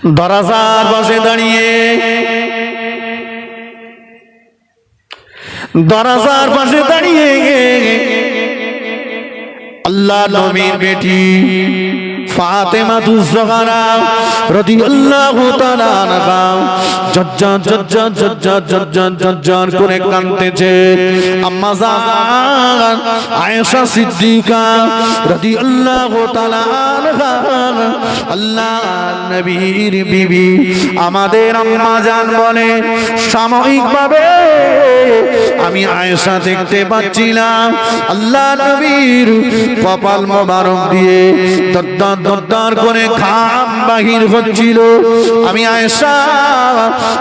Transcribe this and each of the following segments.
দরজার পাশে দাঁড়িয়ে আল্লাহ নবীর বেটি ফাতেমাতুজ জাহরা রাদিয়াল্লাহু তাআলা আনহা জজ্জার করে কাঁদতেছে। আম্মা জান আয়েশা সিদ্দিকা রাদিয়াল্লাহু তাআলা আনহা আল্লাহ নবীর বিবি আমাদের আম্মা জান বলে, সাময়িকভাবে আমি আয়েশা দেখতে পাচ্ছিলাম আল্লাহ নবীর কপাল মোবারক দিয়ে দরদর করে ঘাম বাহির হচ্ছিল। আমি আয়েশা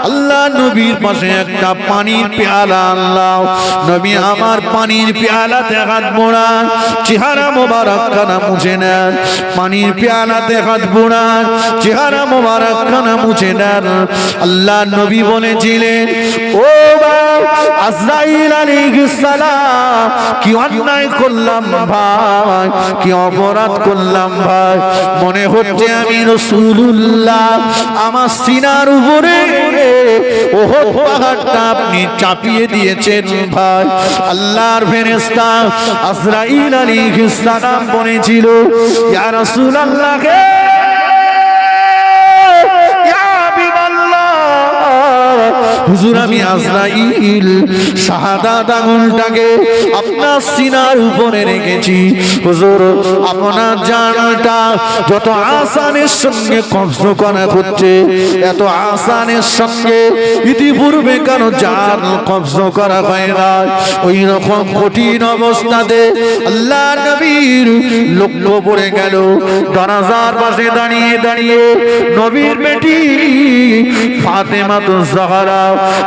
আল্লাহ নবীর পাশে একটা পানির পেয়ালা আনলাম। নবী আমার পানির পেয়ালাতে হাত বোড়ান, চেহারা মোবারক খানা মুছে নেন। পানির পেয়ালাতে হাত বোড়ান, চেহারা মোবারক খানা মুছে নেন। আল্লাহ নবী বলেছিলেন, ও আজরাইল আলাইহিস সালাম, কি অন্যায় করলাম ভাই, কি অপরাধ করলাম ভাই, মনে হচ্ছে আমি রাসূলুল্লাহ আমার সিনার উপরে ওহদ পাহাড়টা আপনি চাপিয়ে দিয়েছেন ভাই। আল্লাহর ফেরেশতা আজরাইল আলাইহিস সালাম বলেছিল, ইয়া রাসূলুল্লাহ কে হুজুর, আমি আজরাইল শাহাদাত আঙুলটাকে আপনার সিনার উপরে রেখেছি। হুজুর, আপনার জানটা যত আসানের সঙ্গে কবজ করা হচ্ছে, এত আসানের সঙ্গে ইতিপূর্বে কেন জান কবজ করা হয় না। ওই রকম কঠিন অবস্থাতে আল্লাহ নবীর লক্ষ্য পড়ে গেল। দরজার পাশে দাঁড়িয়ে দাঁড়িয়ে নবীর বেটি ফাতেমাতুজ জাহরা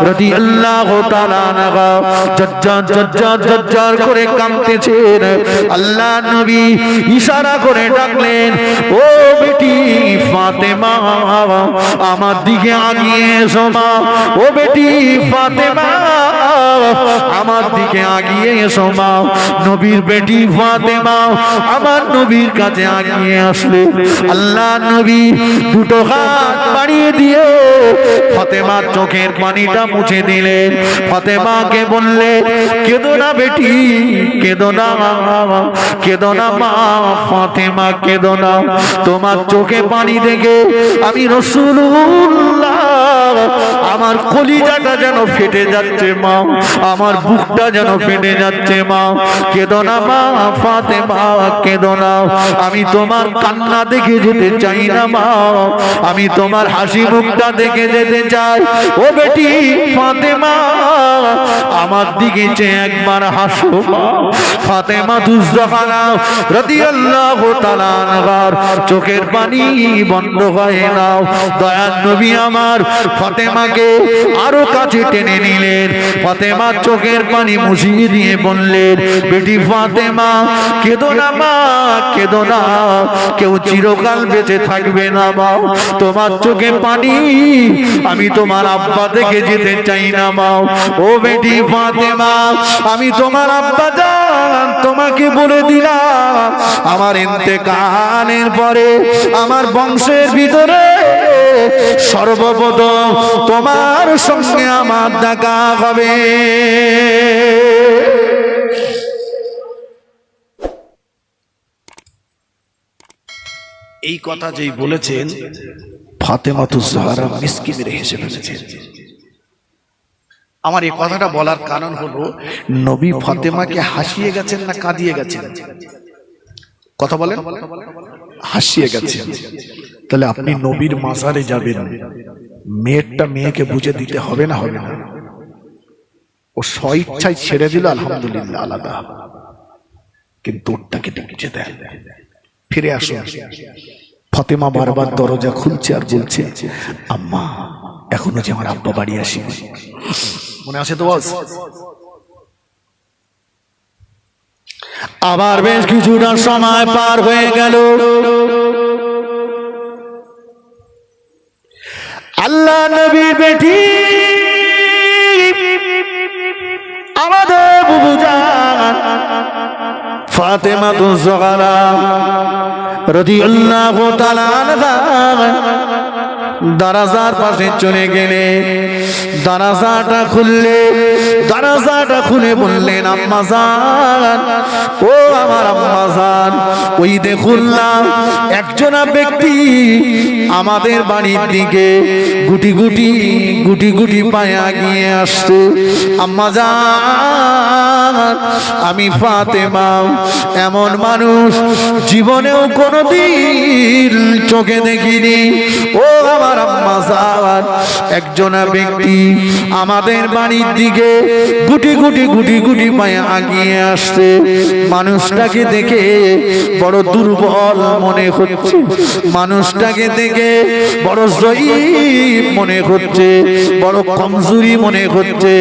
রাদিয়াল্লাহু তাআলা আনহা জজ্জার করে কাঁদতেছেন। আল্লাহ নবী ইশারা করে ডাকলেন, ও বেটি ফাতেমা আমার দিকে আগিয়ে এসো মা। ও বেটি ফাতেমা আমার দিকে আগিয়ে এসো মা। নবীর বেটি ফাতেমা আমার নবীর কাছে আগিয়ে আসলে আল্লাহ নবী দুটো হাত বাড়িয়ে দিয়ে ফাতেমার চোখের পানিটা মুছে দিলেন। ফাতেমাকে বললেন, কেঁদো না বেটি, কেঁদো না, কেঁদো না মা। ফাতেমা কেঁদো না, তোমার চোখে পানি দেখে আমি রাসূলুল্লাহ আমার কলিজাটা যেন ফেটে যাচ্ছে মা, আমার বুকটা যেন ফেটে যাচ্ছে মা। কেঁদো না মা ফাতেমা, কেঁদো না। আমি তোমার কান্না দেখে যেতে চাই না মা, আমি তোমার হাসি মুখটা দেখে যেতে চাই। ও বেটি ফাতেমা আমার দিকে চেয়ে একবার হাসো মা। ফাতেমাতুজ জাহরা রাদিয়াল্লাহু তাআলা আনহার চোখের পানি বন্ধ হয় না। দয়ার নবী আমার ফাতেমাকে আরো কাছে টেনে নিলেন। ফাতেমার চোখের পানি মুছিয়ে দিয়ে বললেন, বেটি ফাতেমা কেঁদো না মা, কেঁদো না। কেউ চিরকাল বেঁচে থাকবে না মা, তোমার চোখে পানি আমি তোমার আব্বা দেখে যেতে চাই না মা। ও বেটি ফাতেমা, আমি তোমার আব্বা জান তোমাকে বলে দিলাম, আমার ইন্তেকালের পরে আমার বংশের ভিতরে সর্বপ্রথম তোমার সঙ্গে আমার দেখা হবে। এই কথা যেই বলেছেন ফাতেমাতুজ জাহরা মিসকি মেরে হেসে ফেলেছেন। আমার এই কথাটা বলার কারণ হলো, নবী ফাতেমাকে হাসিয়ে গেছেন না কাঁদিয়ে গেছেন? কথা বলেন, হাসিয়ে গেছেন। তাহলে আপনি নবীর মাজারে যাবেন, মেয়েরটা মেয়েকে বুঝে দিতে হবে না? হবে না? ও স্বইচ্ছায় ছেড়ে দিল, আলহামদুলিল্লাহ আলাদা, কিন্তু ওটাকে বুঝে দেন। ফিরে আসুন। ফাতেমা বারবার দরজা খুলছে আর বলছে, আম্মা এখনো যে আমার আব্বা বাড়ি আসেনি। মনে আছে তো? আবার বেশ কিছুটা সময় পার হয়ে গেল। আল্লাহ নবীর বেটি আমাদের বুবুজান ফাতেমাতুজ জাহরা রাদিয়াল্লাহু তাআলা আনহা দারাজার পাশে চলে গেলে দারাজাটা খুলে বললেন, আম্মা জান, ও আমার আম্মা জান, ওই দেখুন না একজনা ব্যক্তি আমাদের বাড়ির দিকে গুটি গুটি পায়ে এগিয়ে আসছে। আম্মা জান, আমি ফাতেমা এমন মানুষ জীবনেও কোনোদিন চোখে দেখিনি। ও আমার আম্মা জান, একজনা ব্যক্তি আমাদের বাড়ির দিকে গুটি পায়ে এগিয়ে আসছে। মানুষটাকে দেখে বড় দুর্বল মনে হচ্ছে, মানুষটাকে দেখে বড় জয়ীফ মনে হচ্ছে, বড় কমজোরি মনে হচ্ছে।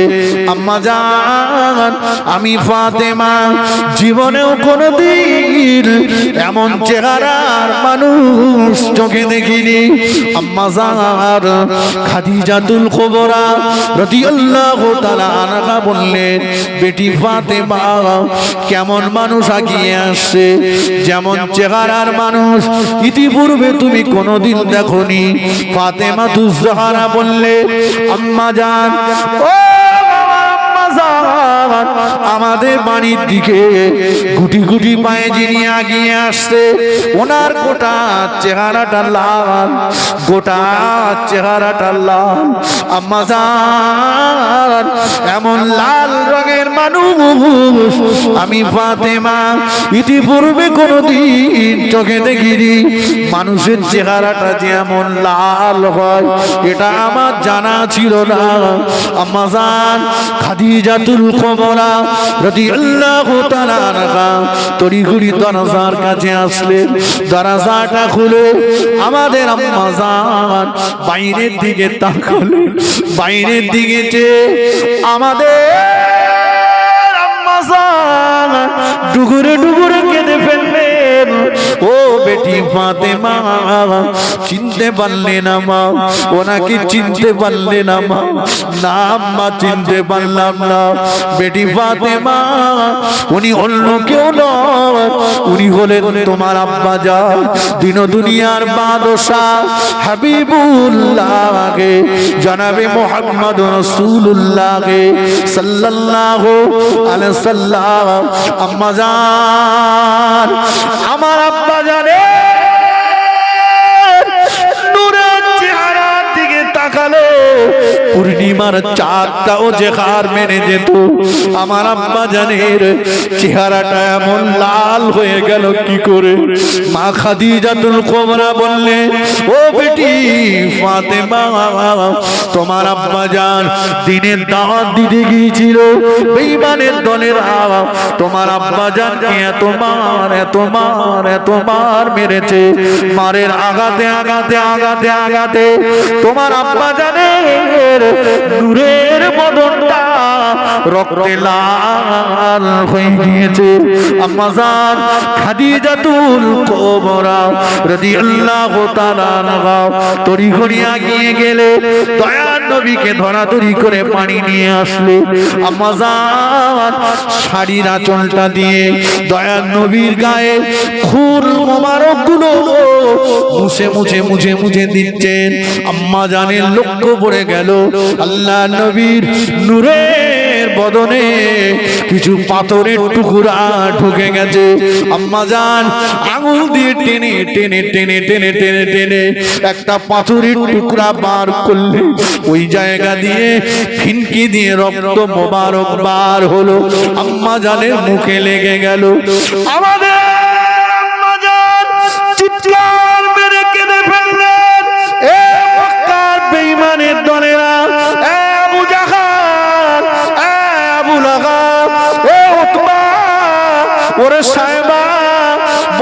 আম্মা জান, আমি ফাতেমা জীবনেও কোনোদিন এমন চেহারার মানুষ চোখে দেখিনি। আম্মা জান খাদিজাতুল কুবরা রাদিয়াল্লাহু তাআলা আনহা বললেন, বেটি ফাতেমা কেমন মানুষ আগিয়ে আসছে, যেমন চেহারার মানুষ ইতিপূর্বে তুমি কোনোদিন দেখোনি। ফাতেমা তুজহারা বললে, আম্মা জান, ও আম্মা জান, আমাদের বাড়ির দিকে গুটি পায়ে যিনি আগিয়ে আসছে ওনার গোটা চেহারাটা লাল, গোটা চেহারাটা লাল। আম্মা জান, এমন লাল রঙের মানুষ আমি ফাতেমা ইতিপূর্বে কোনোদিন চোখে দেখিনি। মানুষের চেহারাটা যেমন লাল হয় এটা আমার জানা ছিল না। আম্মা জান খাদিজাতুল কুবরা রাদিয়াল্লাহু তাআলা আনহা তড়িঘড়ি দরজার কাছে আসলেন। দরজাটা খুলে আমাদের আম্মা জান বাইরের দিকে তাকালেন। বাইরের দিকে চেয়ে আমাদের আম্মা জান ডুগুরে কেঁদে ফেললেন। ও বেটি ফাতেমা, চিনতে পারলে না মা? ওনাকে চিনতে পারলে না মা? না আম্মা, চিনতে পারলাম না। বেটি ফাতেমা, উনি অন্য কেউ নয়, উনি হলেন তোমার আব্বা জান, দিন দুনিয়ার বাদশাহ হাবিবুল্লাহ জনাবে মুহাম্মদ রাসূলুল্লাহ সাল্লাল্লাহু আলাইহি সাল্লাম। আম্মা জান, আমার আব্বা জানে নূরের চেহারার দিকে তাকালে পূর্ণিমার চাঁদটাও যে হার মেনে যেত। আমার আব্বা জানের চেহারাটা এমন লাল হয়ে গেল কি করে? মা খাদিজাতুল কুবরা বললেন, ও বেটি ফাতেমা, তোমার আব্বা জান দিনের দাওয়াত দিতে গিয়েছিল, বেঈমানের দলেরা তোমার আব্বা জানকে এত মার মেরেছে। মারের আঘাতে তোমার আব্বা জানের নূরের বদনটা রক্তে লাল হয়ে গিয়েছে। আম্মা জান খাদিজাতুল কুবরা রাদিয়াল্লাহু তাআলা আনহা তড়িঘড়ি এগিয়ে গেলে দয়ার নবীকে ধরাধরি করে পানি নিয়ে আসলে। আম্মা জান শাড়ির আঁচলটা দিয়ে দয়ার নবীর গায়ে খুন মোবারক গুলো মুছে দিচ্ছেন। আম্মা জানের লক্ষ্য পড়ে গেল আল্লাহ নবীর নূরের বদনে কিছু পাথরের টুকরা ঢুকে গেছে। আম্মা জান আঙুল দিয়ে টেনে একটা পাথরের টুকরা বার করলে ওই জায়গা দিয়ে ফিনকি দিয়ে রক্ত মোবারক বার হলো। আম্মা জানের মুখে লেগে গেল। আমাদের আম্মা জান চিৎকার মেরে কেঁদে ফেললেন। এ মক্কার বেঈমানের দলেরা, এ আবু জাহল, এ আবু লাহাব, এ উতবা, ওরে সায়বা,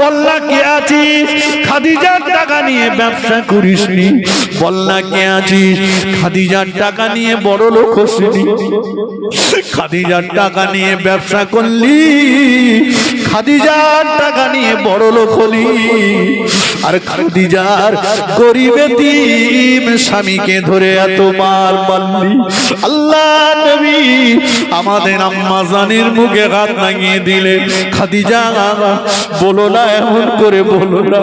বললা কে আছিস? খাদিজার টাকা নিয়ে ব্যবসা করিসনি? বললা কে আছিস? খাদিজার টাকা নিয়ে বড় লোক হসনি? খাদিজার টাকা নিয়ে ব্যবসা করলি, খাদিজার টাকা নিয়ে বড় লোক হলি, আর খাদিজার গরিব এতিম স্বামীকে ধরে এত মার মারলি। আল্লাহ নবী আমাদের আম্মা জানের মুখে হাত লাগিয়ে দিলেন। খাদিজা বলো না, এমন করে বলো না,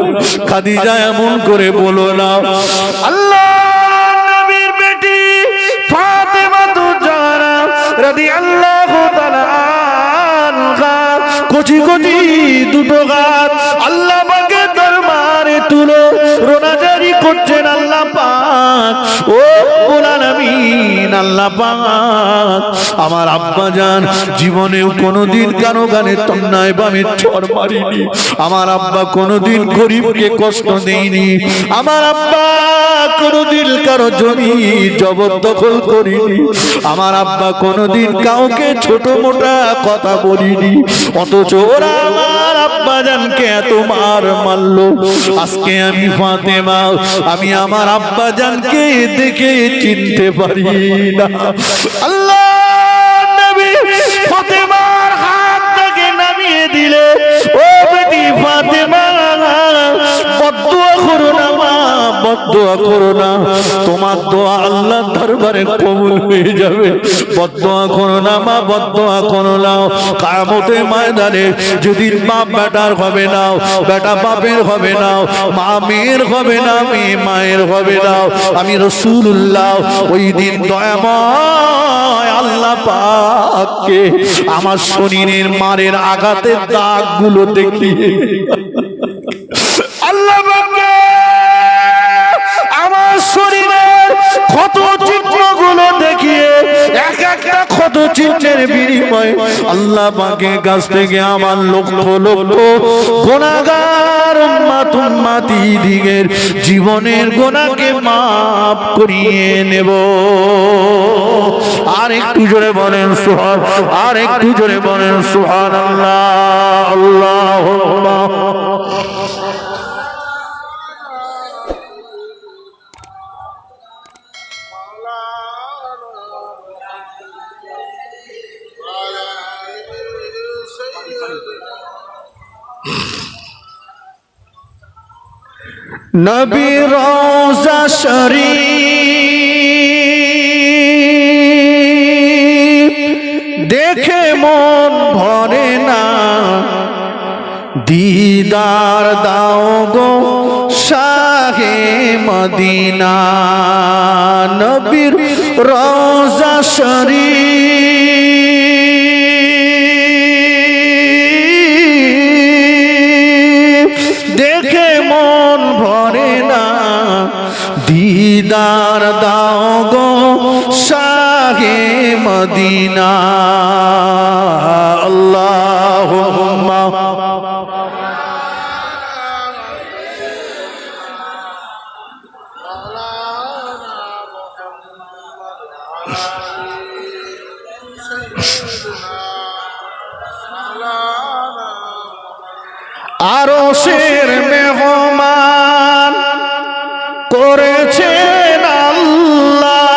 খাদিজা এমন করে বলো না। আল্লাহ কচি কচি দুটো গাছ আল্লাহ পাকের দরবারে তুলে রোনাজারি করছেন আল্লাহ পাক। ও রব্বুল আলামিন, আল্লাহ পাক আমার আব্বা জান জীবনেও কোনোদিন কারো গানে তন্নায় বামে চড় মারিনি। আমার আব্বা কোনোদিন গরিবকে কষ্ট দেয়নি। আমার আব্বা কোনোদিন কারো জমি জবরদখল করিনি। আমার আব্বা কোনোদিন কাউকে ছোট মোটা কথা বলিনি। অথচ ওরা আমার আব্বা জানকে এত মার মারলো। আজকে আমি ফাতেমা, আমি আমার আব্বা জানকে দেখে চিনতে পারি না। আল্লাহ নবী ফাতেমার হাতটাকে নামিয়ে দিলে, ও বেটি ফাতেমা বদদুয়া করো না মা, বদদুয়া করো না, তোমার দোয়া আল্লাহর দরবারে কবুল হয়ে যাবে। বদদুয়া করো না মা, বদদুয়া করো না। কিয়ামতের ময়দানে যদি বাপ বেটার হবে না, বেটা বাপের হবে না, মা মেয়ের হবে না, মেয়ে মায়ের হবে না, আমি রাসূলুল্লাহ ওই দিন দয়াময় আল্লাহ পাককে আমার শরীরের মারের আঘাতের দাগগুলো দেখিয়ে আল্লাহ পাককে আমার শরীরের ক্ষত চিহ্নগুলো দেখিয়ে এক একটা ক্ষত চিহ্নের বিনিময়ে আল্লাহ পাকের কাছ থেকে আমার লক্ষ লক্ষ গুনাহগার উম্মতি দিগের জীবনের গুনাহকে মাফ করিয়ে নেব। আর একটু জোরে বলেন সুবহান, আর একটু জোরে বলেন সুবহানাল্লাহ। আল্লাহুম্মা নবী রওজা শরীফ দেখে মন ভরে না, দিদার দাও গো শাহে মদিনা। নবীর রওজা শরীফ দেখে মন ভরে না, দিদার দাও গো শাহে মদিনা। আল্লাহুম্মা আরশের মেহমান করেছেন আল্লাহ,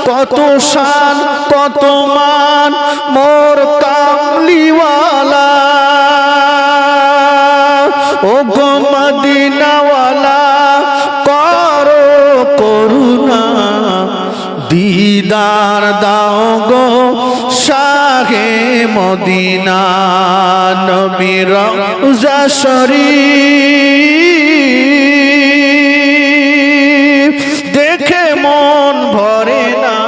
কত শান কত মান মোর কামলিওয়ালা। ও গো মদিনাওয়ালা করো করুণা, দিদার দাও গো শাহে মদিনা। নবীর রওজা শরীফ দেখে মন ভরে না,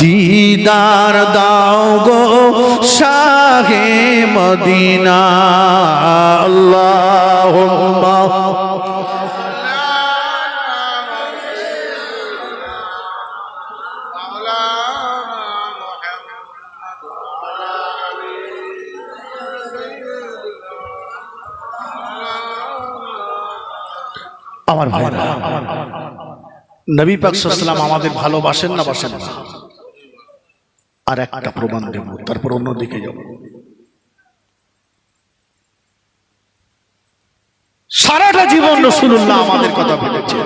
দিদার দাও গো শাহে মদিনা। আল্লাহুম্মা আমার ভাইরা, নবী পাক সাল্লাল্লাহু আলাইহি ওয়াসাল্লাম আমাদের ভালোবাসেন না বাসেন না? আর একটা প্রমাণ দেব, তারপর অন্যদিকে যাব। সারাটা জীবন রাসূলুল্লাহ আমাদের কথা ভেবেছে,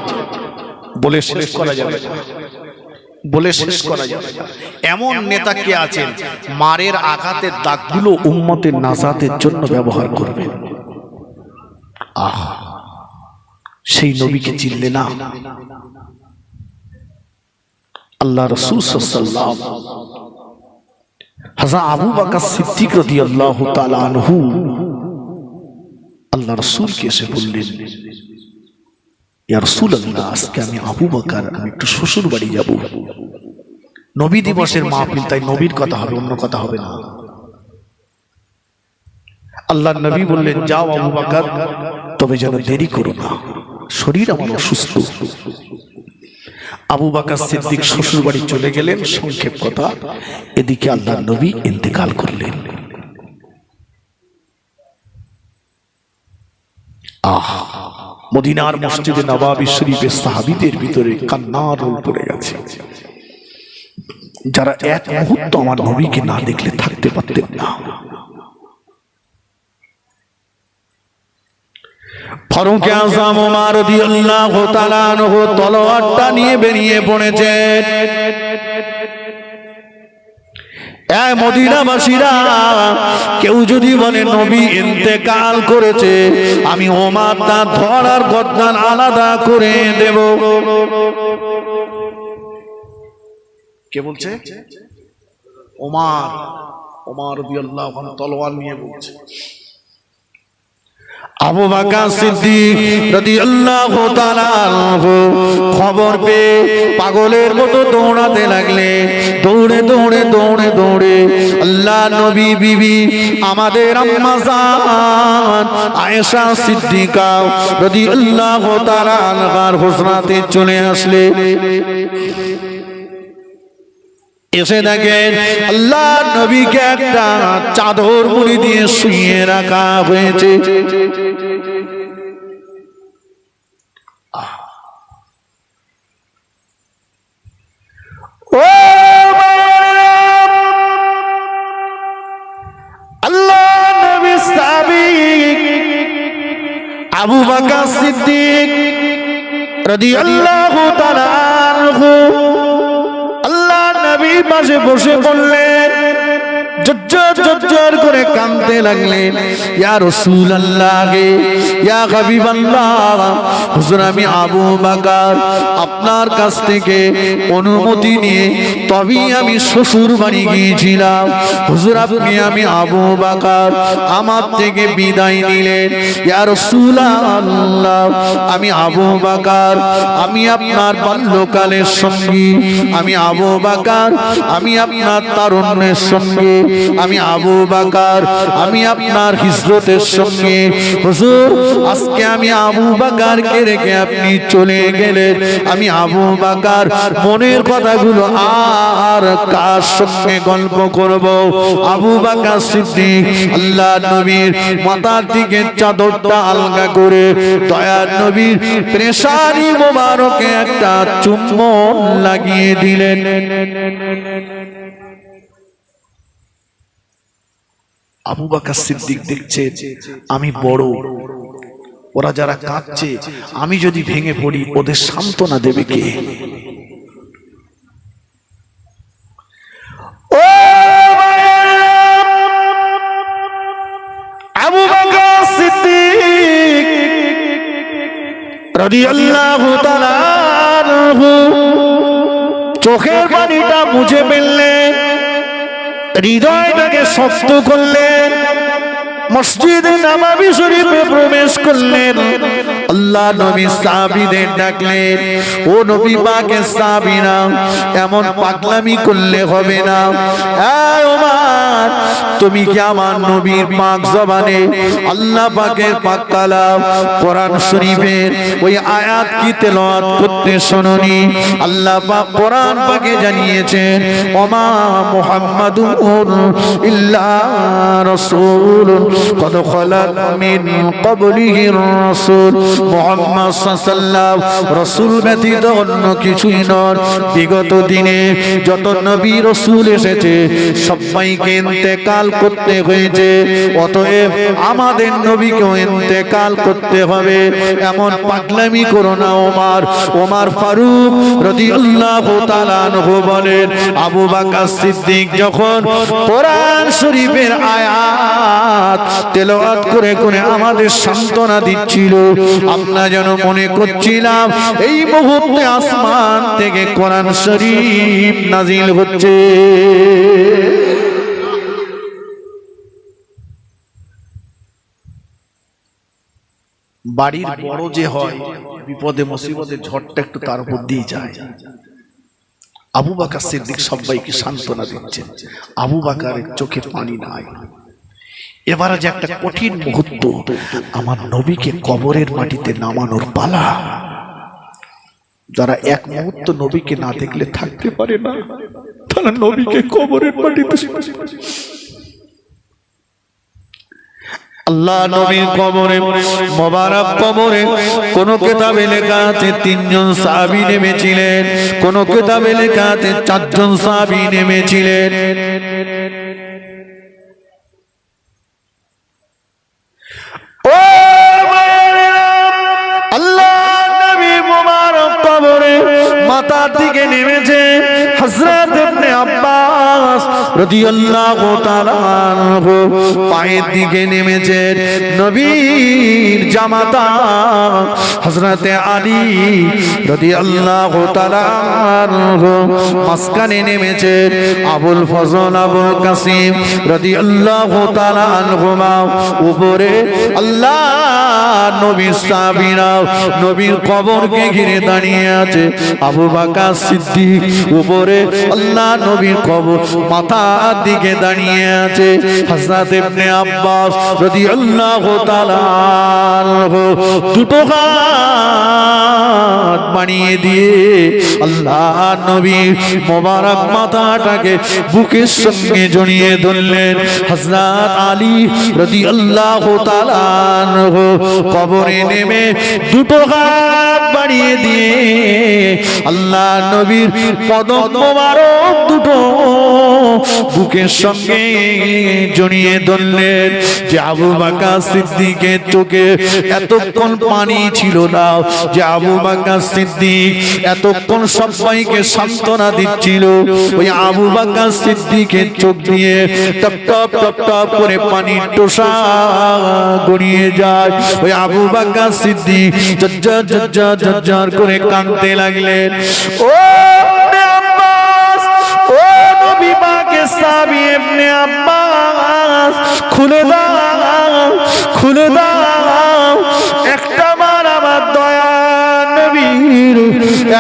বলে শেষ করা যাবে না, বলে শেষ করা যাবে না। এমন নেতা কে আছেন মারের আঘাতের দাগগুলো উম্মতের নাজাতের জন্য ব্যবহার করবেন? আহা, সেই নবীকে চিনলে না? আল্লাহ রাসূল সাল্লাল্লাহু আলাইহি ওয়াসাল্লাম হযরত আবু বকর সিদ্দিক রাদিয়াল্লাহু তাআলা আনহু আল্লাহ রাসূলকে এসে বললেন, ইয়া রাসূলুল্লাহ, আজকে আমি আবু বকর আমি একটু শ্বশুর বাড়ি যাব। নবী দিবসের মাহফিল, তাই নবীর কথা হবে, অন্য কথা হবে না। আল্লাহ নবী বললেন, যাও আবু বকর, তবে যেন দেরি করো না, শরীর আমার অসুস্থ। আবু বকর সিদ্দিক শ্বশুর বাড়ি চলে গেলেন। সংক্ষেপ কথা, এদিকে আল্লাহ নবী ইন্তেকাল করলেন। মদিনার মসজিদে নববী শরীফে সাহাবীদের ভিতরে কান্নার রোল পড়ে গেছে, যারা এক মুহূর্ত আমার নবীকে না দেখলে থাকতে পারতেন না। ফারুক আযম ওমর রাদিয়াল্লাহু তাআলা আনহু তলোয়ারটা নিয়ে বেরিয়ে পড়েছেন। এই মদিনাবাসীরা, কেউ যদি বলে নবী ইন্তেকাল করেছে, আমি ওমর তার ধরার গর্দান আলাদা করে দেব। কে বলছে? ওমর। ওমর রাদিয়াল্লাহু আনহু তলোয়ার নিয়ে বলছে। আবু বকর সিদ্দিক রাদিয়াল্লাহু তাআলা আনহু খবর পেয়ে পাগলের মতো দৌড়াতে লাগলেন। দৌড়ে দৌড়ে দৌড়ে দৌড়ে আল্লাহ নবী বিবি আমাদের আম্মা জান আয়েশা সিদ্দিকা রাদিয়াল্লাহু তাআলা আনহার হুজরাতে চলে আসলেন। এসে দেখেন আল্লাহ নবীকে একটা চাদর মুড়ি দিয়ে শুইয়ে রাখা হয়েছে। ও আল্লাহ নবী সাহাবী আবু বকর সিদ্দিক রাদিয়াল্লাহু তাআলা আনহু পাশে বসে পড়লেন, জজ্জর করে কাঁদতে লাগলেন। ইয়া রাসূলুল্লাহ, ইয়া হাবিবাল্লাহ, হুজুর আমি আবু বকর আপনার কাছ থেকে অনুমতি নিয়ে তবেই আমি শ্বশুর বাড়ি গিয়েছিলাম। হুজুর আপনি আমি আবু বকর আমার থেকে বিদায় নিলেন। ইয়া রাসূলুল্লাহ, আমি আবু বকর, আমি আপনার বাল্যকালের সঙ্গী, আমি আবু বকর, আমি আপনার তারুণ্যের সঙ্গে, আমি আবু বকর, আমি আপনার হিজরতের সঙ্গে। হুজুর আজকে আমি আবু বকরকে রেখে আপনি চলে গেলেন, আমি আবু বকর মনের কথাগুলো আর কার সঙ্গে গল্প করব? আবু বকর সিদ্দিক আল্লাহ নবীর মাথার দিকে চাদরটা আলগা করে দয়ার নবীর পেশানি মোবারকে একটা চুম্বন লাগিয়ে দিলেন। আবু বকর সিদ্দিক দেখছে আমি বড়, ওরা যারা কাঁদছে, আমি যদি ভেঙে পড়ি ওদের সান্ত্বনা দেবে কে? ও আবু বকর সিদ্দিক রাদিয়াল্লাহু তাআলা আনহু চোখের পানিটা মুছে ফেললেন, হৃদয়টাকে শক্ত করলেন, মসজিদে নববী শরীফে প্রবেশ করলেন। আল্লাহ নবী সাহাবীদের ডাকলেন, ও নবী পাকের সাহাবীরা, এমন পাগলামি করলে হবে না। এই ওমর, তুমি কি আমার নবীর পাক জবানে আল্লাহ পাকের পাক কালাম কোরআন শরীফের ওই আয়াত কি তেলাওয়াত করতে শুনুনি? আল্লাহ পাক কোরআন পাকে জানিয়েছেন, ওমা মুহাম্মাদুর ইল্লা রাসূলুন কদ খালাত মিন ক্বাবলিহির রাসূল। মুহাম্মদ সাল্লাল্লাহু রাসূল ব্যতীত অন্য কিছুই নয়। বিগত দিনে যত নবী রাসূল এসেছে সবাইকে ইন্তেকাল করতে হয়েছে, অতএব আমাদের নবীকেও ইন্তেকাল করতে হবে। এমন পাগলামি করো না ওমর। ওমর ফারুক রাদিয়াল্লাহু তাআলা আনহু বলেন, আবু বকর সিদ্দিক যখন কোরআন শরীফের আয়াত তেলাওয়াত করে করে আমাদের সান্ত্বনা দিচ্ছিল, আমরা যেন মনে করছিলাম এই মুহূর্তে আসমান থেকে কোরআন শরীফ নাজিল হচ্ছে। বাড়ির বড় যে হয়, বিপদে মুসিবতে ঝড়টা একটু তার উপর দিয়ে যায়। আবু বকর সিদ্দিক সবাইকে সান্ত্বনা দিচ্ছেন। আবু বকরের চোখে পানি নাই। এবারে যে একটা কঠিন মুহূর্ত, আমার নবীকে কবরের মাটিতে নামানোর পালা। যারা এক মুহূর্ত নবীকে না দেখলে থাকতে পারে না, তারা নবীকে কবরের মাটিতে, আল্লাহ নবীর কবরে, মোবারক কবরে কোন কিতাবে লেখা আছে 3 জন সাহাবী নেমেছিলেন, কোন কিতাবে লেখা আছে 4 জন সাহাবী নেমেছিলেন। ও আল্লাহ নবী মোবারক কবরে মাথার দিকে নেমেছে হযরত ইবনে আব্বাস রাদিয়াল্লাহু তাআলা আনহু, পায়ের দিকে নেমেছে নবীর জামাতা হযরত আলী রাদিয়াল্লাহু তাআলা আনহু, মাঝখানে নেমেছে আবুল ফজল আবুল কাসিম রাদিয়াল্লাহু তাআলা আনহুমা, উপরে আল্লাহ নবীর সাহাবীরা নবীর কবরকে ঘিরে দাঁড়িয়ে আছে। আবু বকর সিদ্দিক উপরে আল্লাহ নবীর কবর মাথার দিকে দাঁড়িয়ে আছে। হযরত ইবনে আব্বাস রাদিয়াল্লাহু তাআলা আনহু দুটো হাত বানিয়ে দিয়ে আল্লাহ নবীর মোবারক মাথাটাকে বুকের সঙ্গে জড়িয়ে ধরলেন। হযরত আলী রাদিয়াল্লাহু তাআলা আনহু কবরে নেমে দুটো হাত বাড়িয়ে দিয়ে আল্লাহ নবীর কদম মোবারক দুটো বুকের সঙ্গে জড়িয়ে ধরলেন। যে আবু বকর সিদ্দিকের চোখে এতক্ষণ পানি ছিল না, যে আবু বকর সিদ্দিক এতক্ষণ সবাইকে সান্ত্বনা দিচ্ছিল, ওই আবু বকর সিদ্দিকের চোখ দিয়ে টপ টপ টপ টপ করে পানির টোসা গড়িয়ে যায়। ওই আবু বকর সিদ্দিক ঝরঝর ঝরঝর ঝরঝর করে কাঁদতে লাগলেন। ও ইবনে আব্বাস, ও নবী পাকের সাহাবী ইবনে আব্বাস, খুলে দাও, খুলে দাও, একটা বার আমার দয়া নবীর,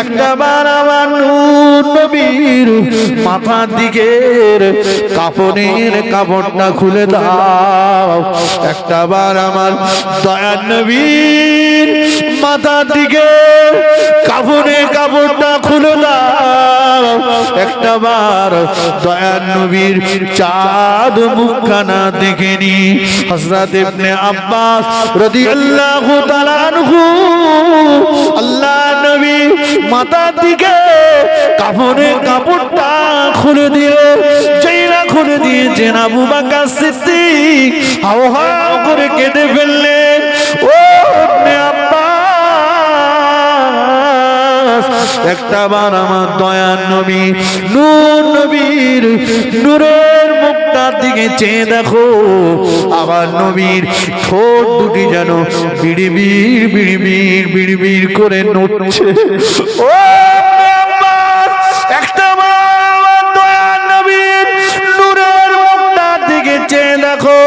একটা বার আমার নূর নবীর মাথার দিকের কাপড়ের কাপড়টা খুলে দাও, একটা বার আমার দয়া নবীর মাথার দিকে কাপড়ের কাপড়টা খুলে দাও, একটা বার দয়া নবীর চাঁদ মুখখানা দেখেনি। হযরত ইবনে আব্বাস রাদিয়াল্লাহু তাআলা আনহু আল্লাহ নবী মাথার দিকে কাপড়ের কাপড়টা খুলে দিলে, যেই না খুলে দিয়েছেন আবু বকর সিদ্দিক হাও হাও করে কেঁদে ফেললেন। ও ইবনে আব্বাস, একটা বার আমার দয়ার নবী নূর নবীর নূরের মুখটার দিকে চেয়ে দেখো, আবার নবীর ঠোঁট দুটি যেন বিড়বিড় বিড়বিড় বিড়বিড় করে নড়ছে। ও একটা বার আমার দয়ার নবীর নূরের মুখটার দিকে চেয়ে দেখো,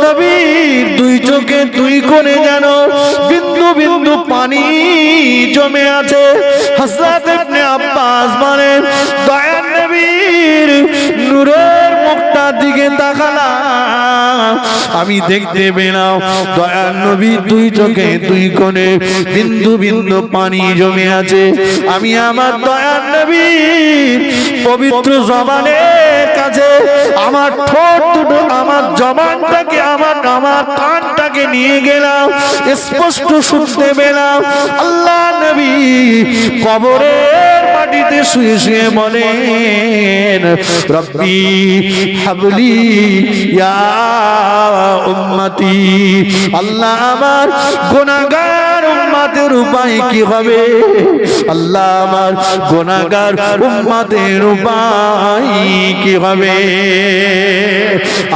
নবীর দুই চোখে দুই কোণে যেন বিন্দু বিন্দু পানি জমে আছে। হযরত ইবনে আব্বাস বলেন, দয়ার নবীর নূরের মুখটার দিকে তাকালাম, আমি দেখতে পেলাম দয়ার নবীর দুই চোখে দুই কোণে বিন্দু বিন্দু পানি জমে আছে। আমি আমার দয়ার নবীর পবিত্র জবানের কাছে আমার ঠোঁট দুটো, আমার জবানটাকে, আমার কানটাকে নিয়ে গেলাম, স্পষ্ট শুনতে পেলাম আল্লাহ নবী কবরের মাটিতে শুয়ে শুয়ে বলেন, রব্বি হাবলি ইয়া উম্মতি, আল্লাহ আমার গুনাহগার উম্মতের উপায় কি হবে, আল্লাহ আমার গুনাহগার উম্মতের উপায় কি হবে।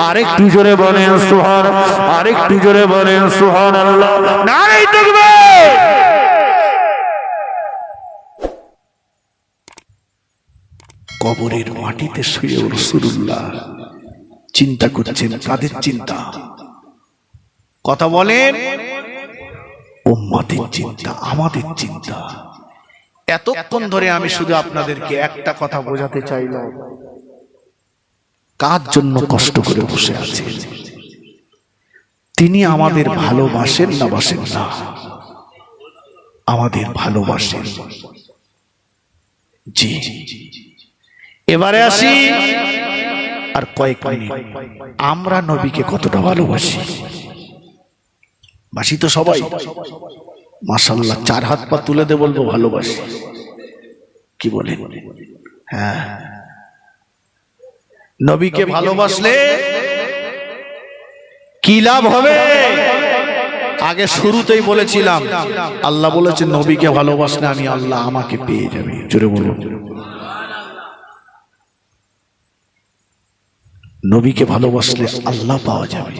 আরেকটু জোরে বলেন সুবহানাল্লাহ, আরেকটু জোরে বলেন সুবহানাল্লাহ, নারে তাকবীর। কবরের মাটিতে শুয়ে রাসূলুল্লাহ চিন্তা করছেন, কাদের চিন্তা? কথা বলেন, উম্মতের চিন্তা, আমাদের চিন্তা। এতক্ষণ ধরে আমি শুধু আপনাদেরকে একটা কথা বোঝাতে চাইলাম, কার জন্য কষ্ট করে বসে আছেন, তিনি আমাদের ভালোবাসেন না বাসেন না? আমাদের ভালোবাসেন। জি, এবারে আসি আর কয়েক মিনিট, আমরা নবীকে কতটা ভালোবাসি? বাসি তো সবাই, মাশাআল্লাহ, 4 হাত পা তুলে দে বলবো ভালোবাসি। কি বলেন? হ্যাঁ, নবীকে ভালোবাসলে কি লাভ হবে? আগে শুরুতেই বলেছিলাম, আল্লাহ বলেছেন নবীকে ভালোবাসলে আমি আল্লাহ আমাকে পেয়ে যাবে। জোরে বলুন। নবীকে ভালোবাসলে আল্লাহ পাওয়া যাবে।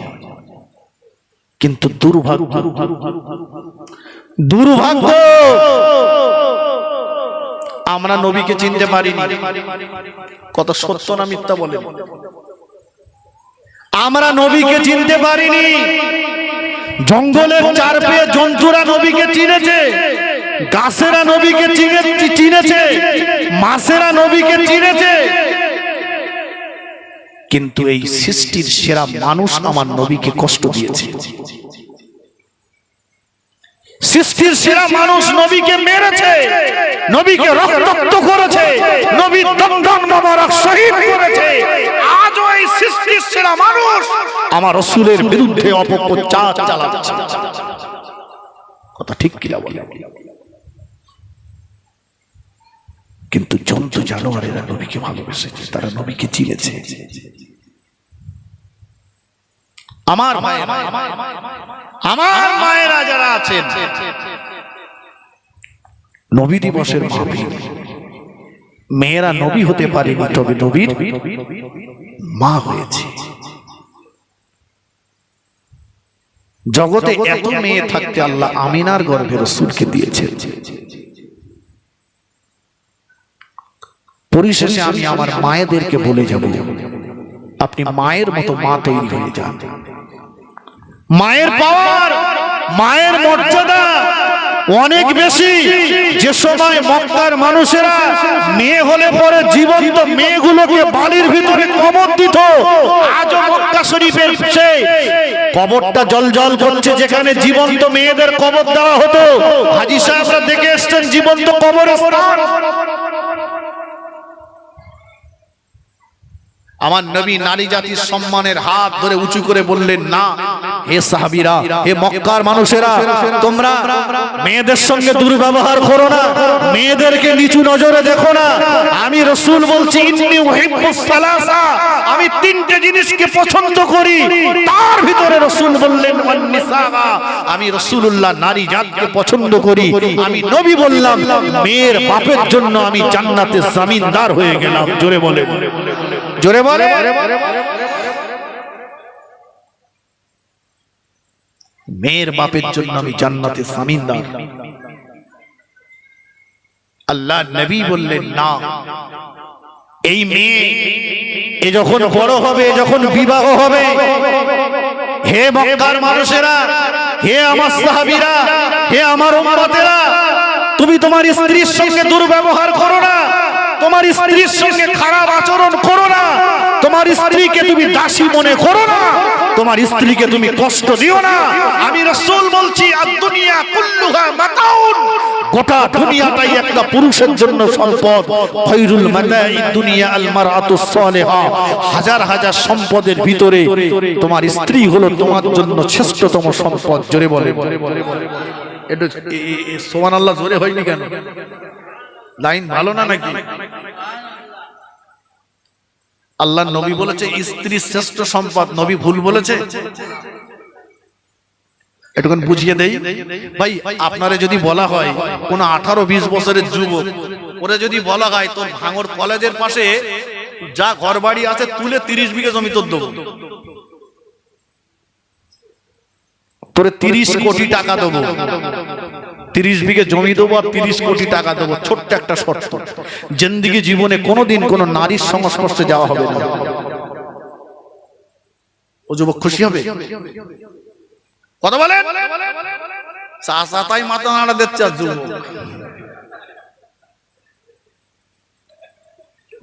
কিন্তু দুর্ভাগ্য, দুর্ভাগ্য, আমরা নবীকে চিনতে পারিনি। কত সত্য না মিথ্যা বলেন? আমরা নবীকে চিনতে পারিনি। জঙ্গলের চার পেয়ে জন্তুরা নবীকে চিনেছে, গাছেরা নবীকে চিনেছে, মাছেরা নবীকে চিনেছে, কিন্তু এই সৃষ্টির সেরা মানুষ আমার নবীকে কষ্ট দিয়েছে। সৃষ্টির সেরা মানুষ নবীকে মেরেছে, নবীকে রক্তাক্ত করেছে, নবী দমদম মোবারক শহীদ করেছে। আজও এই সৃষ্টির সেরা মানুষ আমার রাসূলের বিরুদ্ধে অপপ্রচার চালাচ্ছে। কথা ঠিক কিনা বলে? কিন্তু জন্তু জানোয়ারেরা নবীকে ভালোবেসেছে, তারা নবীকে চিনেছে। আমার মায়েরা যারা আছেন, নবী দিবসের মাহফিল, মেয়েরা নবী হতে পারেনি, তবে নবীর মা হয়েছে। জগতে এত মেয়ে থাকতে আল্লাহ আমিনার গর্ভে রাসূলকে দিয়েছেন। পরিশেষে আমি আমার মায়েদেরকে বলে যাব, আপনি মায়ের মতো মা তৈরি হয়ে যান। মায়ের পাওয়ার, মায়ের মর্যাদা অনেক বেশি। যে সময় মক্কার মানুষেরা মেয়ে হলে পরে জীবন্ত মেয়েগুলোকে বালির ভিতরে কবর দিত, আজও মক্কা শরীফের সেই কবরটা জলজল করছে, যেখানে জীবন্ত মেয়েদের কবর দেওয়া হতো। হাজী সাহেবরা দেখে এসছেন জীবন্ত কবরস্থান। আমার নবী নারী জাতির সম্মানের হাত ধরে উঁচু করে বললেন, না হে সাহাবীরা, হে মক্কার মানুষেরা, তোমরা মেয়েদের সঙ্গে দুর্ব্যবহার করো না, মেয়েদেরকে নিচু নজরে দেখো না। আমি রাসূল বলছি, ইন্নী উহিব্বুস সালাসা, আমি 3টে জিনিসকে পছন্দ করি। তার ভিতরে রাসূল বললেন ওয়ান নিসা, আমি রাসূলুল্লাহ নারী জাতকে পছন্দ করি। আমি নবী বললাম, মেয়ের বাপের জন্য আমি জান্নাতে জামিনদার হয়ে গেলাম। জোরে বলে, জোরে বলে। মেয়ের বাপের জন্য আমি জান্নাতে জামিনদার। আল্লাহ নবী বললেন, না, এই মেয়ে এ যখন বড় হবে, যখন বিবাহ হবে, হে মক্কার মানুষেরা, হে আমার সাহাবীরা, হে আমার উম্মতেরা, তুমি তোমার স্ত্রীর সঙ্গে দুর্ব্যবহার করো না, তোমার স্ত্রীর সঙ্গে খারাপ আচরণ করো না, তোমার স্ত্রীকে তুমি দাসী মনে করো না, তোমার স্ত্রীকে তুমি কষ্ট দিও না। আমি রাসূল বলছি, আদ-দুনিয়া কুল্লুহা মাতাউন, গোটা দুনিয়াটাই একটা পুরুষের জন্য সম্পদ। খায়রুল মাতাঈদ দুনিয়া আল মারআতুস সালিহা, হাজার হাজার সম্পদের ভিতরে তোমার স্ত্রী হলো তোমার জন্য শ্রেষ্ঠতম সম্পদ। জোরে বলে, একটু সুবহানাল্লাহ জোরে হয়নি কেন? লাইন ভালো না নাকি? আল্লাহ নবী বলেছে স্ত্রী শ্রেষ্ঠ সম্পদ, নবী ভুল বলেছে? এটুকুন বুঝিয়ে দেই ভাই। আপনারে যদি বলা হয় কোন 18-20 বছরের যুবক, ওরে যদি বলা হয় তোর ভাঙর কলেজের পাশে যা ঘরবাড়ি আছে তুলে 30 বিঘা জমি তোর দেবো, তোরে 30 কোটি টাকা দেবো, 30 বিঘে জমি দেবো আর 30 কোটি টাকা দেবো, ছোট্ট একটা শর্ত, জিন্দেগি জীবনে কোনোদিন কোন নারীর সংস্পর্শে যাওয়া হবে না। ও যুবক খুশি হবে? কথা বলেন। চাচাতাই মাথা নাড়া দিচ্ছে আর যুবক।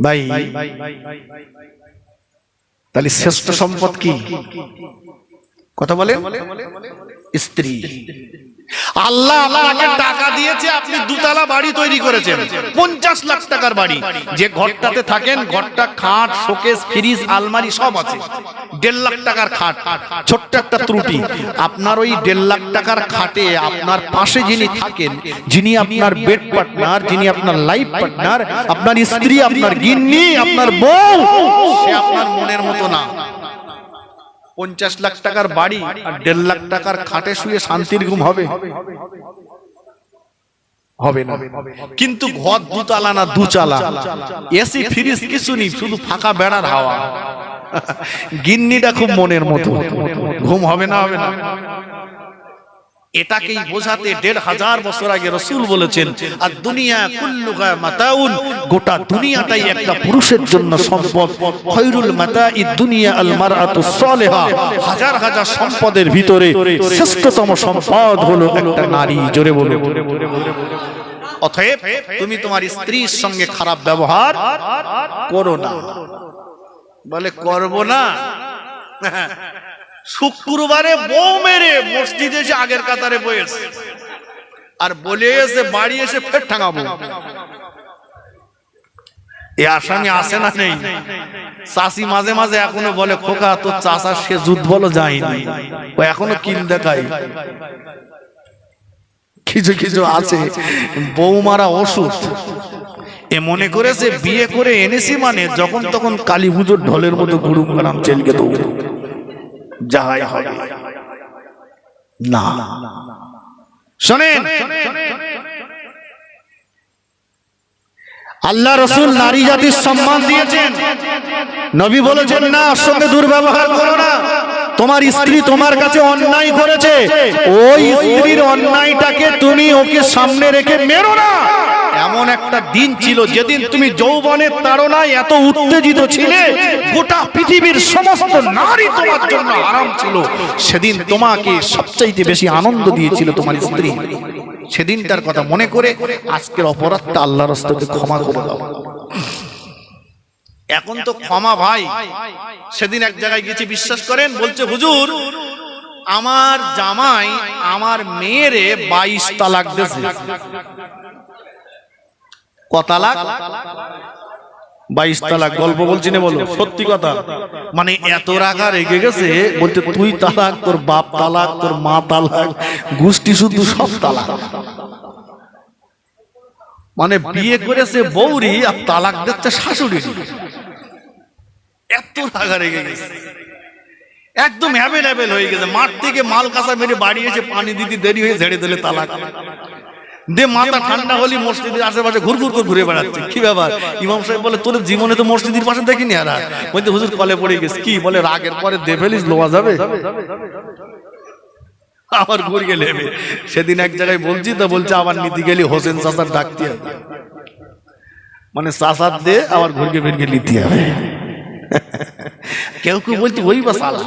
ভাই তাহলে শ্রেষ্ঠ সম্পদ কি? কথা বলেন, স্ত্রী। আল্লাহ আপনাকে টাকা দিয়েছে, আপনি দুতলা বাড়ি তৈরি করেছেন, 50 লাখ টাকার বাড়ি। যে ঘরটাতে থাকেন, ঘরটা খাট, শোকেস, ফ্রিজ, আলমারি সব আছে। 1.5 লাখ টাকার খাট। ছোট্ট একটা ত্রুটি, আপনার ওই 1.5 লাখ টাকার খাটে আপনার পাশে যিনি থাকেন, যিনি আপনার বেড পার্টনার, যিনি আপনার লাইফ পার্টনার, আপনার স্ত্রী, আপনার গিন্নি, আপনার বউ, সে আপনার মনের মতো না। 50 লাখ টাকার বাড়ি আর 1.5 লাখ টাকার খাটে শুয়ে শান্তির ঘুম হবে? হবে না। কিন্তু ঘর দুতলা না দুচালা, এসি ফ্রিজ কিছু নেই, শুধু ফাঁকা বেড়ার হাওয়া। গিন্নিটা খুব মনের মতো, ঘুম হবে না? হবে না। এটাকেই বোঝাতে 1500 বছর আগে রাসূল বলেছেন, আর দুনিয়া কুল্লুহা মাতাউন, গোটা দুনিয়াটাই একটা পুরুষের জন্য সম্পদ। খায়রুল মাতাইদ দুনিয়া আল মারআতুস সালিহা, হাজার হাজার সম্পদের ভিতরে শ্রেষ্ঠতম সম্পদ হলো একটা নারী। জোরে বলো। অতএব তুমি তোমার স্ত্রীর সঙ্গে খারাপ ব্যবহার করো না। বলে করব না? শুক্রবারে বউ মেরে মসজিদে এসে আগের কাতারে বসে আর বলে এসে বাড়ি এসে ফের ঠাঙাবো। এই আসামি আসে না? নেই। চাষি মাঝে মাঝে এখনো বলে, খোকা তোর চাষার সে যুদ্ধ বলো যায়নি, ও এখনো কিন দেখায়। কিছু কিছু আছে বৌমারা ওষুধ, এ মনে করেছে বিয়ে করে এনেছি মানে যখন তখন কালী পুজোর ঢোলের মতো গুরুম গারাম চেলকে দৌড় যাই হবে না। শোনেন, আল্লাহ রাসূল নারী জাতির সম্মান দিয়েছেন। নবী বলেছেন, না, ওর সঙ্গে দুর্ব্যবহার করো না। তোমার স্ত্রী তোমার কাছে অন্যায় করেছে, ওই স্ত্রীর অন্যায়টাকে তুমি ওকে সামনে রেখে মেরো না। এমন একটা দিন ছিল যেদিন তুমি যৌবনের তাড়নায় এত উত্তেজিত ছিলে, গোটা পৃথিবীর সমস্ত নারী তোমার জন্য হারাম ছিল। সেদিন তোমাকে সবচাইতে বেশি আনন্দ দিয়েছিল তোমার স্ত্রী। সেদিনটার কথা মনে করে আজকের অপরাধটা আল্লাহর রাস্তাতে ক্ষমা করে দাও। এখন তো ক্ষমা ভাই। সেদিন এক জায়গায় গেছি, বিশ্বাস করেন, বলছে হুজুর আমার জামাই আমার মেয়েরে 22 তালাক দিয়েছে। কত তালাক? 22 তালাক। গল্প বলছি না, বলো সত্যি কথা। মানে এত রাগা রেগে গেছে, বলতে তুই তালাক, তোর বাপ তালাক, তোর মা তালাক, গোষ্ঠী শুদ্ধ সব তালাক। মানে বিয়ে করেছে বৌরি আর তালাক দিচ্ছে শাশুড়ি। এত রাগা রেগে গেছে, একদম অ্যাভেলেবেল হয়ে গেছে। মাঠ থেকে মাল কাঁচা মেরে বাড়ি এসে পানি দিতে দেরি হয়ে ঝেড়ে দিলে তালাক। দে মাথা ঠান্ডা হলি মসজিদের আশেপাশে ঘুরঘুর করে ঘুরে বেড়াচ্ছে। কি ব্যাপার? ইমাম সাহেব বলে, তোর জীবনে তো মসজিদের পাশে দেখিনি। আর বলতে হুজুর কলে পড়ে গেছে। কি বলে? রাগের পরে দে ফেলিস, লোয়া যাবে। আবার ঘুরে গেলে সেদিন এক জায়গায় বলছি তো, বলছে আবার নিতে গেলি হোসেন চাচার ডাকতে হবে। মানে চাচার দে আবার ঘুরকে ফিরকে নিতে হবে। কেউ কেউ বলছে ওই বা সালা,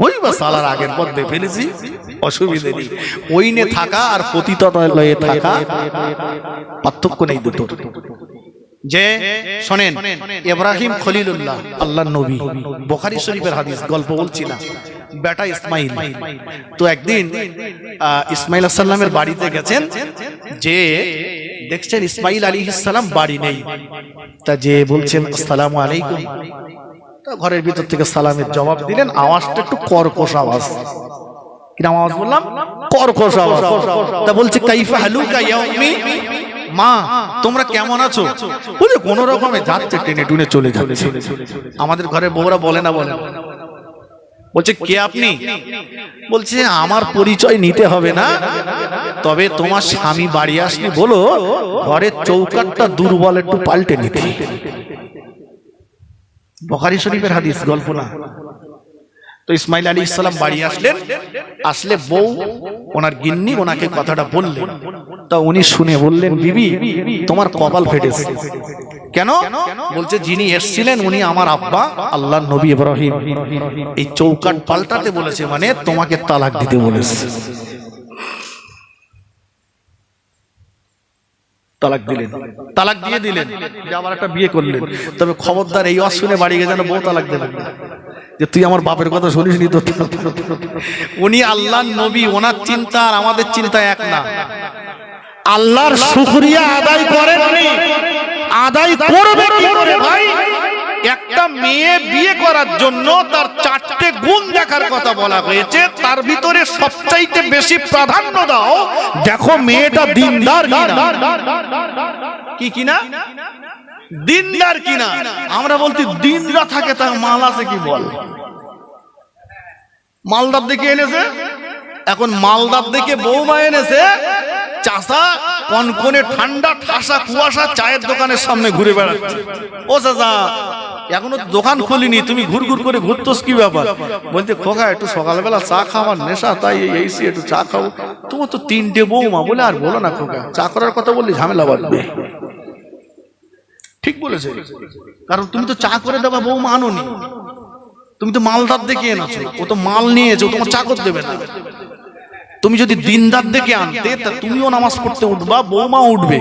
ওই বা সালার আগের পর দে ফেলেছি, অসুবিধে নেই। ওই নে থাকা আর পতিতালয়ে থাকা পার্থক্য নেই দুটো। যে শোনেন, ইব্রাহিম খলিলুল্লাহ আল্লাহর নবী, বুখারী শরীফের হাদিস, গল্প বলছি না, বেটা ইসমাইল। তো একদিন ইসমাইল আলাইহিস সালামের বাড়িতে গেছেন, যে দেখছেন ইসমাইল আলাইহিস সালাম বাড়ি নেই। তা যে বলছেন আসসালামু আলাইকুম, তা ঘরের ভিতর থেকে সালামের জবাব দিলেন। আওয়াজটা একটু কর্কশ আওয়াজ। কি নাম আওয়াজ বললাম? কর্কশ আওয়াজ। তা বলছে কাইফা হালুকা ইয়া উম্মি, মা তোমরা কেমন আছো? বলে কোন রকমে যাচ্ছে, টেনে টুনে চলে যাচ্ছে। আমাদের ঘরে বউরা বলে না, বলে। বলছে কে আপনি? বলছে আমার পরিচয় নিতে হবে না, তবে তোমার স্বামী বাড়ি আসলে বলো ঘরের চৌকাঠটা দুর্বল একটু পাল্টে নিতে। বুখারী শরীফের হাদিস, গল্প না। তো ইসমাইল আলাইহিস সালাম বাড়ি আসলেন। আসলে বউ ওনার গিন্নি ওনাকে কথাটা বললেন। তা উনি শুনে বললেন, বিবি তোমার কপাল ফেটেছে। কেন? বলছে যিনি এসেছিলেন উনি আমার আব্বা আল্লাহর নবী ইব্রাহিম। এই চৌকাঠ পাল্টাতে বলেছে, মানে তোমাকে তালাক দিতে বলেছে। তালাক দিলেন, তালাক দিয়ে দিলেন, যে আবার একটা বিয়ে করলেন। তবে খবরদার এই ওয়াজ শুনে বাড়ি গিয়ে যেন বউ তালাক দেবেন। যে তুই আমার বাপের কথা শুনিস নি তো? উনি আল্লাহর নবী, ওনার চিন্তা আর আমাদের চিন্তা এক না। আল্লাহর শুকরিয়া আদায় করেননি, আদায় করবে কি করে ভাই? একটা মেয়ে বিয়ে করার জন্য তার 4টে গুণ দেখার কথা বলা হয়েছে, তার ভিতরে সবচাইতে বেশি প্রাধান্য দাও দেখো মেয়েটা দিনদার কিনা। কি কিনা? দিনদার কিনা। আমরা বলছি দিনরা থাকে, তার মাল আছে কি বল? মালদার দিকে এনেছে, এখন মালদার দিকে বৌমা এনেছে, চাষা কনকনে ঠান্ডা ঠাসা কুয়াশা চায়ের দোকানের সামনে ঘুরে বেড়াচ্ছে। ও চাচা এখনো দোকান খুলিনি, তুমি ঘুর ঘুর করে ঘুরতোস কি ব্যাপার? বলতে খোকা একটু সকালবেলা চা খাওয়ার নেশা, তাই এইসি একটু চা খাবো। তোমার তো 3টে বৌমা, বলে আর বলো না খোকা, চা করার কথা বললি ঝামেলা বাড়বে। ঠিক বলেছে, কারণ তুমি তো চা করে দেবা বৌমা আনোনি, তুমি তো মালদার দেখে এনেছো, ও তো মাল নিয়েছো, তোমার চাকর দেবে না। তুমি যদি দিনদার দেখে আনতে, তা তুমিও নামাজ পড়তে উঠবা, বৌমা উঠবে।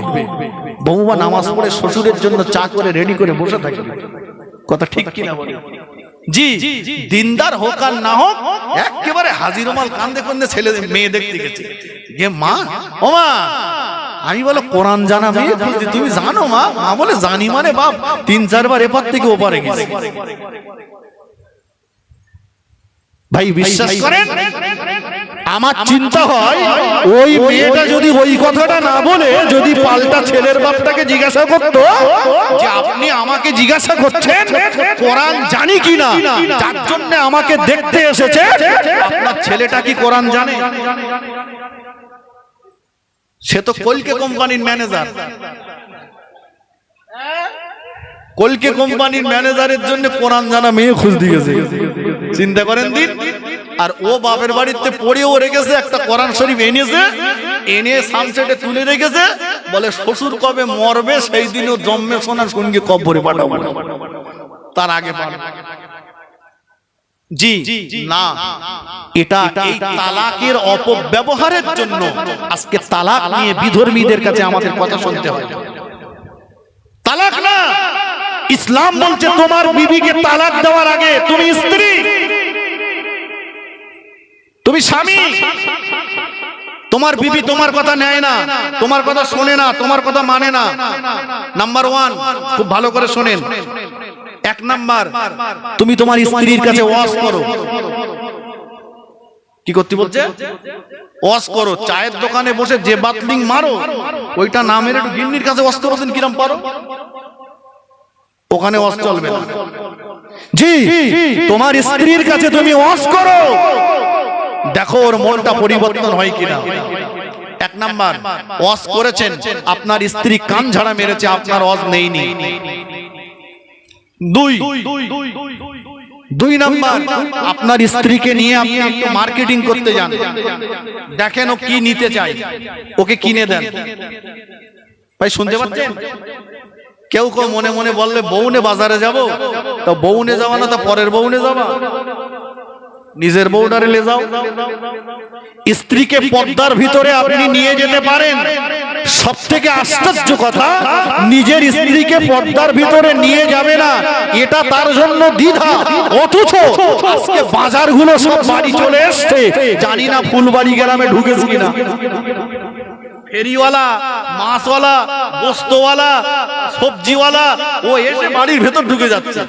বৌমা নামাজ পড়ে শ্বশুরের জন্য চা করে রেডি করে বসে থাকবে। কথা ঠিক কিনা বলে? জি, দিনদার হোক আর না হোক, একেবারে হাজির মাল কান্দে কান্দে ছেলে মেয়ে দেখতে গেছে। যে মা, ও মা, আমি বলো কোরআন জানা মেয়ে, তুমি জানো মা? মা বলে জানি মানে বাপ 3-4 বার এপার থেকে ওপারে গেছে। ভাই বিশ্বাস করেন, আমার চিন্তা হয় ওই মেয়েটা যদি ওই কথাটা না বলে যদি পাল্টা ছেলের বাপটাকে জিজ্ঞাসা করতো যে আপনি আমাকে জিজ্ঞাসা করছেন কোরআন জানি কিনা, যার জন্য আমাকে দেখতে এসেছে, আপনার ছেলেটা কি কোরআন জানে? সে তো কলকে কোম্পানির ম্যানেজার, কলকে কোম্পানির ম্যানেজারের জন্য কোরআন জানা মেয়ে খুঁজ দিয়েছে। চিন্তা করেন দিন। আর ও বাপের বাড়িতে পড়েও রেখেছে, একটা কোরআন শরীফ এনেছে, এনে সানসেটে তুলে রেখেছে, বলে শ্বশুর কবে মরবে সেই দিনও জন্মে শোনার সঙ্গে কবরে পাঠাবো, তার আগে জি না। এটা এই তালাকের অপব্যবহারের জন্য আজকে তালাক নিয়ে বিধর্মীদের কাছে আমাদের কথা শুনতে হয়। তালাক না, ইসলাম বলছে তোমার বিবিকে তালাক দেওয়ার আগে তুমি স্ত্রী, তুমি স্বামী, তোমার বিবি তোমার কথা নেয় না, তোমার কথা শোনে না, তোমার কথা মানে না। নাম্বার 1, খুব ভালো করে শোনেন। 1 নাম্বার, তুমি তোমার স্ত্রীর কাছে ওয়াজ করো। কি করতে বলছে? ওয়াজ করো। চায়ের দোকানে বসে যে বাতলিং মারো, ওইটা না মেরে একটু গিন্নির কাছে ওয়াজ করো, কিরম পারো, ওখানে ওয়াজ চলবে না। জি, তোমার স্ত্রীর কাছে তুমি ওয়াজ করো, দেখো ওর মনটা পরিবর্তন হয় কিনা। 1 নাম্বার, ওয়াজ করেছেন, আপনার স্ত্রী কান ঝাড়া মেরেছে, আপনার ওয়াজ নেইনি। 2 নাম্বার, আপনার স্ত্রীকে নিয়ে আপনি একটু মার্কেটিং করতে যান, দেখেন ও কি নিতে চায়, ওকে কিনে দেন। ভাই শুনতে পাচ্ছেন? কেউ কেউ মনে মনে বললে বউনে বাজারে যাব, তো বউনে যাওয়া না, তো পরের বউনে যাবা, নিজের বউটারে লে যাও। স্ত্রীকে পর্দার ভিতরে আপনি নিয়ে যেতে পারেন। সব থেকে আশ্চর্য কথা, নিজের স্ত্রীকে পর্দার ভিতরে নিয়ে যাবে না, এটা তার জন্য দ্বিধা। অথচ আজকে বাজারগুলো সব বাড়ি চলে এসছে, জানি না ফুলবাড়ি গ্রামে ঢুকেছে কিনা। ফেরিওয়ালা, মাছওয়ালা, গোস্তওয়ালা, সবজিওয়ালা, ও এসে বাড়ির ভেতর ঢুকে যাচ্ছে।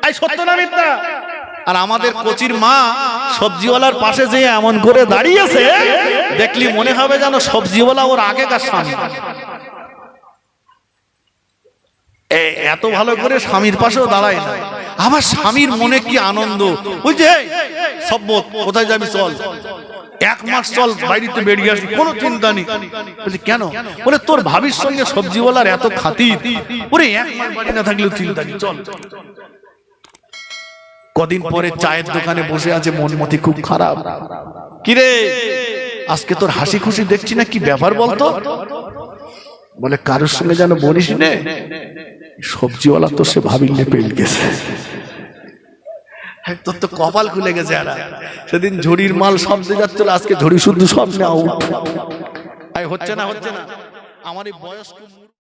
এই সত্য না মিথ্যা? আর আমাদের কোচির মা সবজিওয়ালার পাশে যে এমন করে দাঁড়িয়েছে, দেখলি মনে হবে যেন সবজিওয়ালা ওর আগেকার স্বামী। এত ভালো করে স্বামীর পাশেও দাঁড়ায় না। আবার স্বামীর মনে কি আনন্দ, ওই যে সভ্য, কোথায় যাবি চল, 1 মাস চল বাড়িতে বেরিয়ে আসি, কোনো চিন্তা নেই। বলছি কেন? বলে তোর ভাবির সঙ্গে সবজিওয়ালার এত খাতির, ওরে 1 মাস বাড়ি না থাকলেও চিন্তা নেই, চল। কদিন পরে চায়ের দোকানে বসে আছে, মনমতি খুব খারাপ। কিরে আজকে তোর হাসি খুশি দেখছি না, কি ব্যাপার বলতো? বলে কারোর সঙ্গে যেন বলিস নে, সবজিওয়ালা তো সে ভাবিলে পেল গেছে। তোর তো কপাল খুলে গেছে। সেদিন ঝুড়ির মাল শব্দে যাচ্ছিল, আজকে ঝুড়ি শুদ্ধ স্বপ্নে আউট। হচ্ছে না, হচ্ছে না। আমার এই বয়স্ক